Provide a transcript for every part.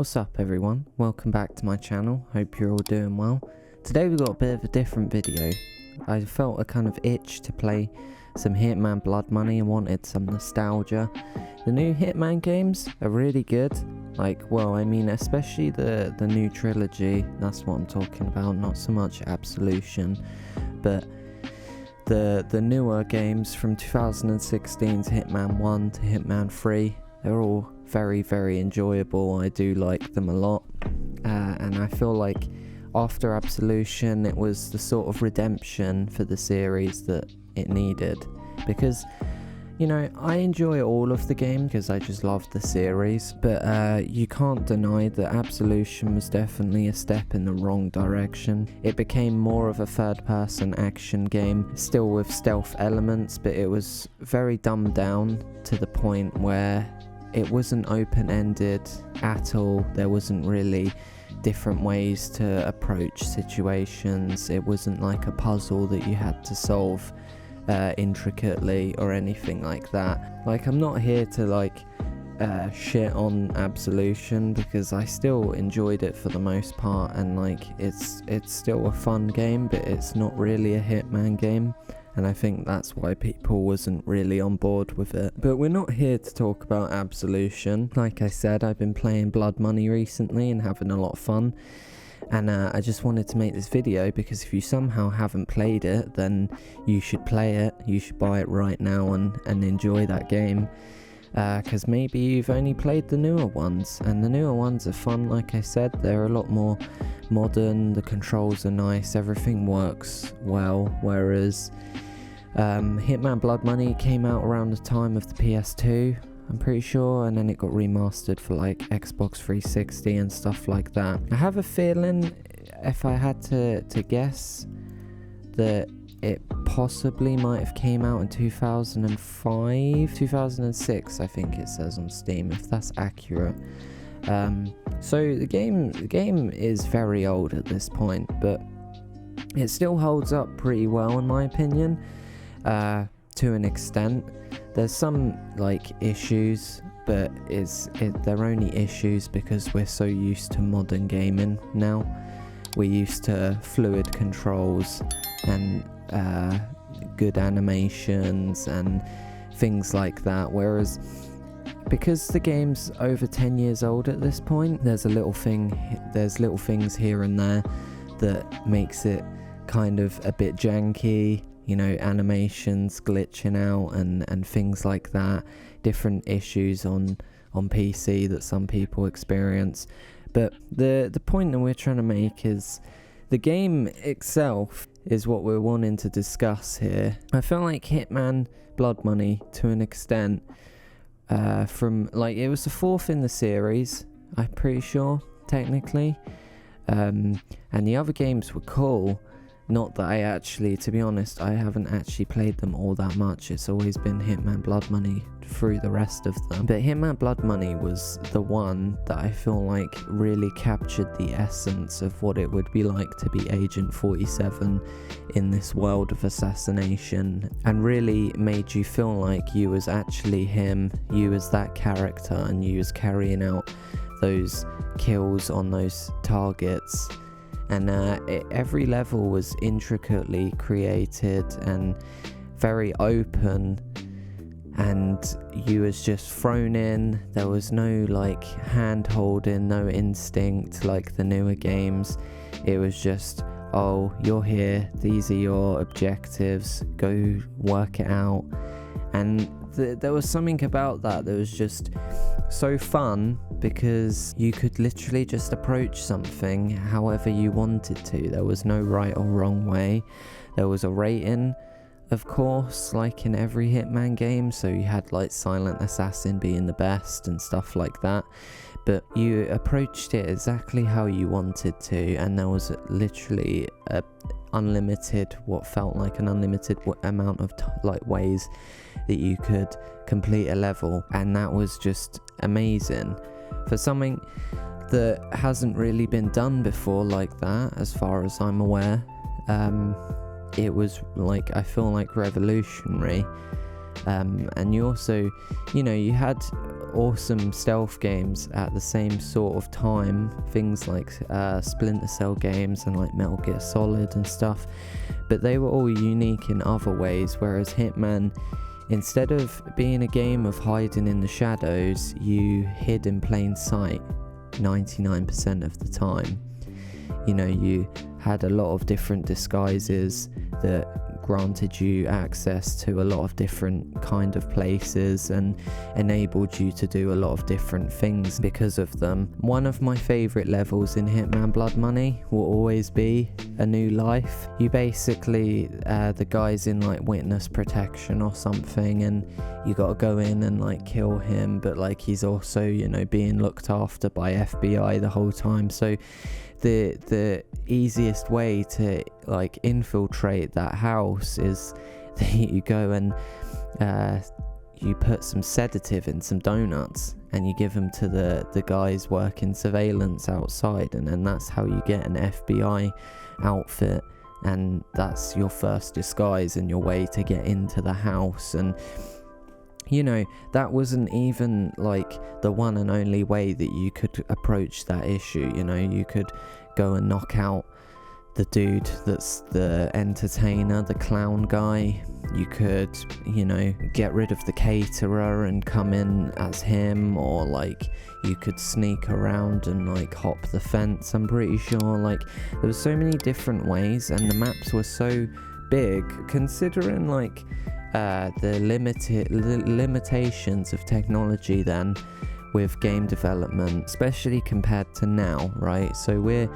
What's up everyone, welcome back to my channel, hope you're all doing well. Today we've got a bit of a different video. I felt a kind of itch to play some Hitman Blood Money and wanted some nostalgia. The new Hitman games are really good, especially the new trilogy, that's what I'm talking about, not so much Absolution, but the newer games from 2016 to Hitman 1 to Hitman 3, they're all very, very enjoyable. I do like them a lot, and I feel like after Absolution it was the sort of redemption for the series that it needed, because you know, I enjoy all of the games because I just love the series, but you can't deny that Absolution was definitely a step in the wrong direction. It became more of a third-person action game, still with stealth elements, but it was very dumbed down to the point where it wasn't open-ended at all. There wasn't really different ways to approach situations. It wasn't like a puzzle that you had to solve intricately or anything like that. Like, I'm not here to shit on Absolution because I still enjoyed it for the most part, and it's still a fun game, but it's not really a Hitman game. And I think that's why people wasn't really on board with it. But we're not here to talk about Absolution. Like I said, I've been playing Blood Money recently and having a lot of fun. And I just wanted to make this video because if you somehow haven't played it, then you should play it. You should buy it right now and enjoy that game. Because maybe you've only played the newer ones. And the newer ones are fun, like I said. They're a lot more modern, the controls are nice, everything works well. Whereas Hitman Blood Money came out around the time of the PS2, I'm pretty sure, and then it got remastered for like Xbox 360 and stuff like that. I have a feeling, if I had to guess, that it possibly might have came out in 2005, 2006 I think it says on Steam, if that's accurate. So the game is very old at this point, but it still holds up pretty well in my opinion, to an extent. There's some issues, but they're only issues because we're so used to modern gaming now. We're used to fluid controls and good animations and things like that, whereas because the game's over 10 years old at this point, there's little things here and there that makes it kind of a bit janky, you know, animations glitching out and things like that, different issues on PC that some people experience. But the point that we're trying to make is the game itself is what we're wanting to discuss here. I feel like Hitman Blood Money, to an extent, it was the fourth in the series, I'm pretty sure, technically, and the other games were cool. Not that to be honest, I haven't actually played them all that much. It's always been Hitman Blood Money through the rest of them. But Hitman Blood Money was the one that I feel like really captured the essence of what it would be like to be Agent 47 in this world of assassination, and really made you feel like you was actually him, you was that character, and you was carrying out those kills on those targets. And every level was intricately created and very open, and you was just thrown in. There was no hand holding, no instinct like the newer games. It was just, oh, you're here, these are your objectives, go work it out. And there was something about that was just so fun, because you could literally just approach something however you wanted to. There was no right or wrong way. There was a rating, of course, like in every Hitman game, so you had Silent Assassin being the best and stuff like that, but you approached it exactly how you wanted to, and there was literally what felt like an unlimited amount of ways that you could complete a level, and that was just amazing for something that hasn't really been done before like that, as far as I'm aware. It was I feel like revolutionary, and you also, you know, you had awesome stealth games at the same sort of time, things like Splinter Cell games and like Metal Gear Solid and stuff, but they were all unique in other ways, whereas Hitman, instead of being a game of hiding in the shadows, you hid in plain sight 99% of the time. You know, you had a lot of different disguises that granted you access to a lot of different kind of places and enabled you to do a lot of different things because of them. One of my favourite levels in Hitman Blood Money will always be A New Life. You basically, the guy's in like witness protection or something, and you gotta go in and like kill him, but like he's also, you know, being looked after by FBI the whole time. So the easiest way to like infiltrate that house is that you go and you put some sedative in some donuts and you give them to the guys working surveillance outside, and then that's how you get an FBI outfit, and that's your first disguise and your way to get into the house. And you know, that wasn't even like the one and only way that you could approach that issue. You know, you could go and knock out the dude that's the entertainer, the clown guy. You could, you know, get rid of the caterer and come in as him, or like you could sneak around and like hop the fence. I'm pretty sure like there were so many different ways, and the maps were so big, considering like the limitations of technology then with game development, especially compared to now, right? So we're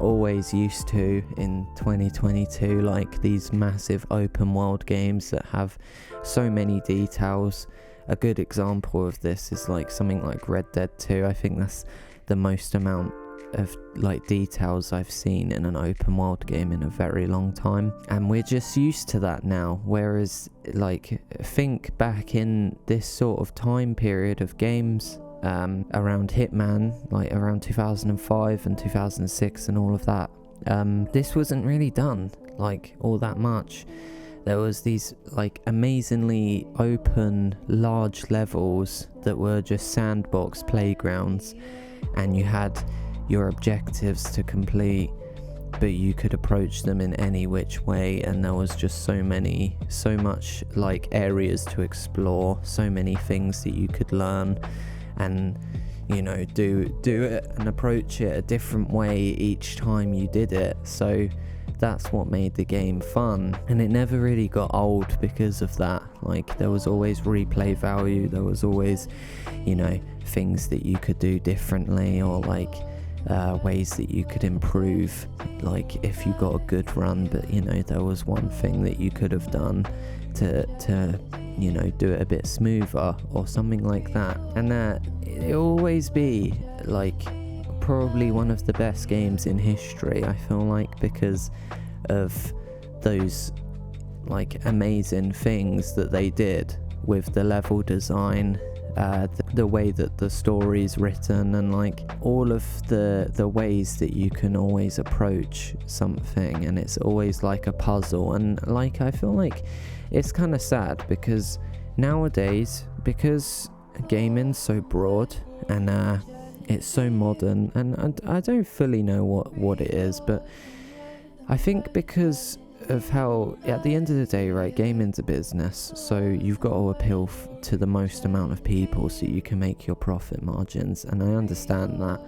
always used to, in 2022, like these massive open world games that have so many details. A good example of this is like something like Red Dead 2. I think that's the most amount of like details I've seen in an open world game in a very long time, and we're just used to that now. Whereas like think back in this sort of time period of games, around Hitman, like around 2005 and 2006 and all of that, this wasn't really done like all that much. There was these like amazingly open large levels that were just sandbox playgrounds, and you had your objectives to complete, but you could approach them in any which way, and there was just so much like areas to explore, so many things that you could learn and, you know, do it and approach it a different way each time you did it. So that's what made the game fun, and it never really got old because of that. Like there was always replay value, there was always, you know, things that you could do differently, or like ways that you could improve, like if you got a good run, but you know there was one thing that you could have done to you know do it a bit smoother or something like that. And it'll always be like probably one of the best games in history, I feel like, because of those like amazing things that they did with the level design, the way that the story's written, and like all of the ways that you can always approach something, and it's always like a puzzle. And like I feel like it's kind of sad because nowadays, because gaming's so broad and it's so modern, and I don't fully know what it is, but I think because of how at the end of the day, right, gaming's a business, so you've got to appeal to the most amount of people so you can make your profit margins, and I understand that,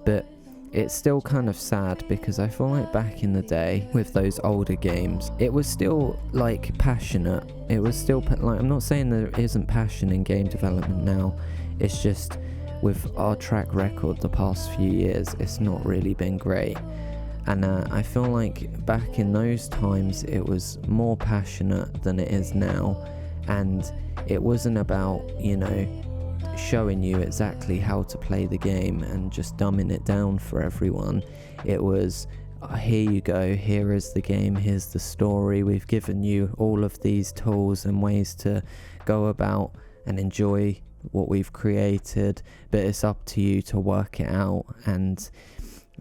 but it's still kind of sad because I feel like back in the day with those older games, it was still like passionate. It was still like, I'm not saying there isn't passion in game development now, it's just with our track record the past few years, it's not really been great. And I feel like back in those times it was more passionate than it is now, and it wasn't about, you know, showing you exactly how to play the game and just dumbing it down for everyone. It was, here you go, here is the game, here's the story, we've given you all of these tools and ways to go about and enjoy what we've created, but it's up to you to work it out and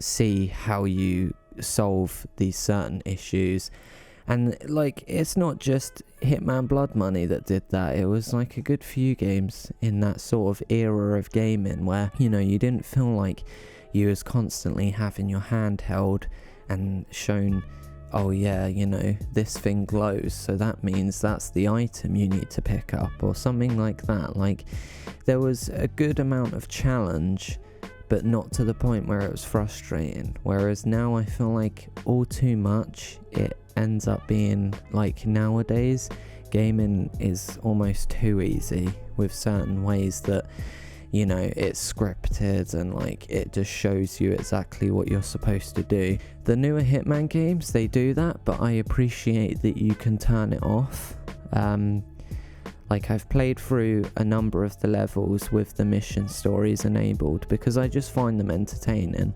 see how you solve these certain issues. And like, it's not just Hitman Blood Money that did that. It was like a good few games in that sort of era of gaming where, you know, you didn't feel like you was constantly having your hand held and shown, oh yeah, you know, this thing glows, so that means that's the item you need to pick up, or something like that. Like, there was a good amount of challenge, but not to the point where it was frustrating. Whereas now I feel like all too much it ends up being like, nowadays gaming is almost too easy with certain ways that, you know, it's scripted and like it just shows you exactly what you're supposed to do. The newer Hitman games, they do that, but I appreciate that you can turn it off. Like, I've played through a number of the levels with the mission stories enabled because I just find them entertaining,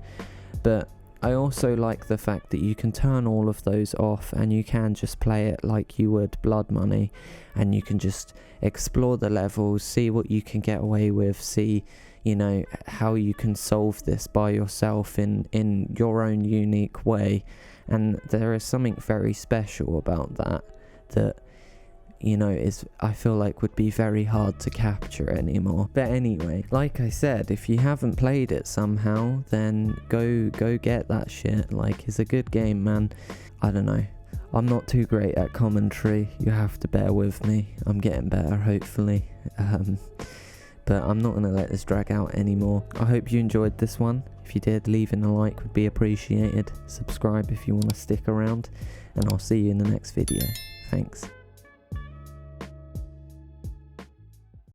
but I also like the fact that you can turn all of those off and you can just play it like you would Blood Money, and you can just explore the levels, see what you can get away with, see, you know, how you can solve this by yourself in your own unique way. And there is something very special about that, you know, I feel like would be very hard to capture anymore. But anyway, like I said, if you haven't played it somehow, then go get that shit. Like, it's a good game, man. I don't know, I'm not too great at commentary, you have to bear with me. I'm getting better, hopefully. But I'm not gonna let this drag out anymore. I hope you enjoyed this one. If you did, leaving a like would be appreciated. Subscribe if you want to stick around, and I'll see you in the next video. Thanks.